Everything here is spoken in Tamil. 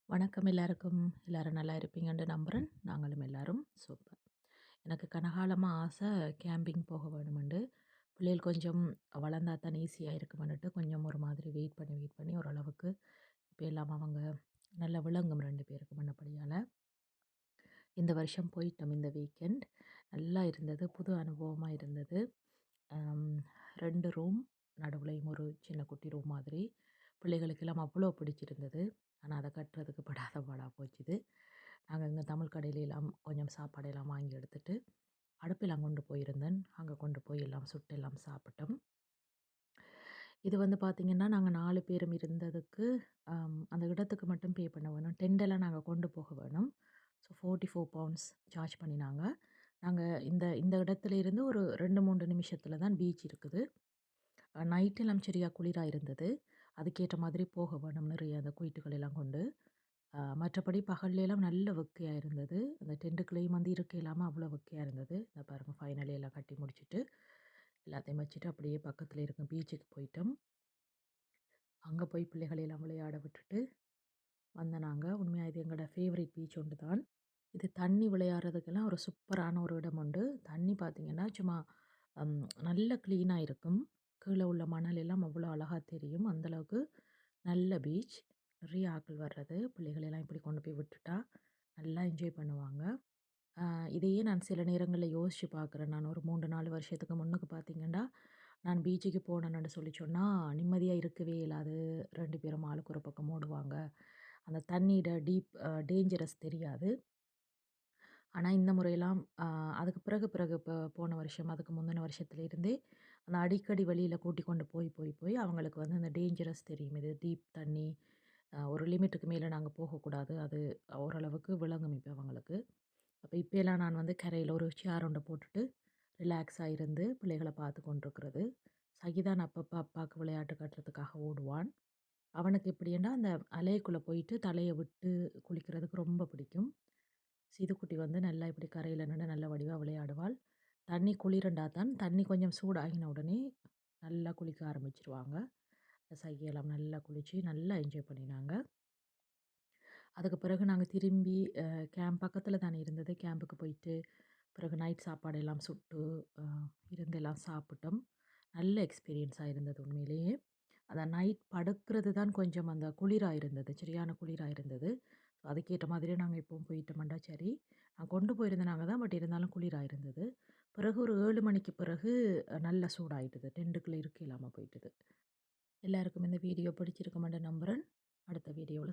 வணக்கம் எல்லாருக்கும். எல்லாரும் நல்லா இருப்பீங்கன்னு நம்புறேன். நாங்களும் எல்லாரும் சூப்பர். எனக்கு கனகாலமா ஆசை கேம்பிங் போக வேணுமெண்டு. பிள்ளைகள் கொஞ்சம் வளர்ந்தா தான் ஈஸியா இருக்குமென்னுட்டு கொஞ்சம் ஒரு மாதிரி வெயிட் பண்ணி ஓரளவுக்கு இப்ப எல்லாம் அவங்க நல்லா விளங்கும் 2 பேருக்கும் முன்னபடியால. இந்த வருஷம் போயிட்டோம் இந்த வீக்கெண்ட். நல்லா இருந்தது. புது அனுபவமா இருந்தது. அம் 2 ரூம், நடுவுலயும் ஒரு சின்ன குட்டி ரூம் மாதிரி. பிள்ளைகளுக்கெல்லாம் அவ்வளோ பிடிச்சிருந்தது. ஆனா அத கட்டுறதுக்கு படாத பாடா போச்சுது. நாங்க இங்க தமிழ் கடையிலலாம் கொஞ்சம் சாப்பாடெல்லாம் வாங்கி எடுத்துட்டு, அடுப்பெல்லாம் கொண்டு போயிருந்தேன். அங்க கொண்டு போய் எல்லாம் சுட்டு எல்லாம் சாப்பிட்டோம். இது வந்து பார்த்தீங்கன்னா, நாங்க 4 பேரும் இருந்ததுக்கு, அந்த இடத்துக்கு மட்டும் பே பண்ண வேணும். டென்ட்டெல்லாம் நாங்க கொண்டு போக வேணும். ஸோ £44 சார்ஜ் பண்ணினாங்க. நாங்க இந்த இந்த இடத்துல இருந்து ஒரு 2, 3 நிமிஷத்துல தான் பீச் இருக்குது. நைட் எல்லாம் சரியா குளிரா இருந்தது. அதுக்கேற்ற மாதிரி போக வேணும் நிறைய அந்த குயிட்டுகள் எல்லாம் கொண்டு. மற்றபடி பகல்ல எல்லாம் நல்ல வெக்கையா இருந்தது. அந்த டென்ட்டுக்குள்ளேயும் வந்து இருக்க இல்லாம அவ்வளோ வெக்கையா இருந்தது. இந்த பாருங்க ஃபைனலி எல்லாம் கட்டி முடிச்சுட்டு, எல்லாத்தையும் வச்சுட்டு அப்படியே பக்கத்துல இருக்க பீச்சுக்கு போயிட்டோம். அங்க போய் பிள்ளைகளை எல்லாம் விளையாட விட்டுட்டு வந்த நாங்க. உண்மையா இது எங்களோட ஃபேவரைட் பீச் ஒன்று தான். இது தண்ணி விளையாடுறதுக்கெல்லாம் ஒரு சூப்பரான ஒரு இடம் உண்டு. தண்ணி பார்த்தீங்கன்னா, சும்மா அம் நல்ல கிளீனா இருக்கும். கீழ உள்ள மணல் எல்லாம் அவ்வளோ அழகா தெரியும். அந்த அளவுக்கு நல்ல பீச். நிறைய ஆட்கள் வர்றது. பிள்ளைகளை எல்லாம் இப்படி கொண்டு போய் விட்டுட்டா, நல்லா என்ஜாய் பண்ணுவாங்க. இதையே நான் சில நேரங்கள்ல யோசிச்சு பார்க்குறேன். நான் ஒரு 3, 4 வருஷத்துக்கு முன்னுக்கு பார்த்தீங்கன்னா, நான் பீச்சுக்கு போனேன்னு சொல்லி சொன்னா, நிம்மதியா இருக்கவே இயலாது. 2 பேரும் ஆளுக்கு ஒரு பக்கம் ஓடுவாங்க. அந்த தண்ணீட டீப் டேஞ்சரஸ் தெரியாது. ஆனா இந்த முறையெல்லாம் அதுக்கு பிறகு பிறகு இப்போ போன வருஷம், அதுக்கு முந்தின வருஷத்துல இருந்தே, அந்த அடிக்கடி வெளியில கூட்டிக் கொண்டு போய் அவங்களுக்கு வந்து அந்த டேஞ்சரஸ் தெரியும். இது டீப் தண்ணி, ஒரு லிமிட்டுக்கு மேல நாங்க போகக்கூடாது. அது ஓரளவுக்கு விளங்கும் இப்ப அவங்களுக்கு. அப்ப இப்பயெல்லாம் நான் வந்து கரையில ஒரு சேர் ஒண்ட போட்டுட்டு, ரிலாக்ஸா இருந்து பிள்ளைகள பார்த்து கொண்டிருக்கிறது. சகிதான் அப்பப்ப அப்பாக்கு விளையாட்டு காட்டுறதுக்காக ஓடுவான். அவனுக்கு எப்படின்னா, அந்த அலைக்குள்ள போயிட்டு தலைய விட்டு குளிக்கிறதுக்கு ரொம்ப பிடிக்கும். சிதுக்குட்டி வந்து நல்லா இப்படி கரையில நின்னு நல்ல வடிவா விளையாடுவாள். தண்ணி குளிரண்டா தான், தண்ணி கொஞ்சம் சூடாகின உடனே நல்லா குளிக்க ஆரம்பிச்சுருவாங்க. சகியெல்லாம் நல்லா குளிச்சு, நல்லா என்ஜாய் பண்ணினாங்க. அதுக்கு பிறகு நாங்க திரும்பி கேம்ப் பக்கத்துல தானே இருந்தது. கேம்புக்கு போயிட்டு, பிறகு நைட் சாப்பாடு எல்லாம் சுட்டு, அ இருந்து எல்லாம் சாப்பிட்டோம். நல்ல எக்ஸ்பீரியன்ஸா இருந்தது உண்மையிலேயே. அந்த நைட் படுக்கிறது தான் கொஞ்சம் அந்த குளிரா இருந்தது. சரியான குளிரா இருந்தது. அதுக்கேற்ற மாதிரியே நாங்க எப்பவும் போயிட்டோமாண்டா சரி. நான் கொண்டு போயிருந்தேன் தான். பட் இருந்தாலும் குளிரா இருந்தது. பிறகு ஒரு 7 மணிக்கு பிறகு நல்ல சூடாயிட்டுது. டென்ட்டுக்குள்ள இருக்க இல்லாம போயிட்டுது. எல்லாருக்கும் இந்த வீடியோ பிடிச்சிருக்குமென்று நம்புறேன். அடுத்த வீடியோல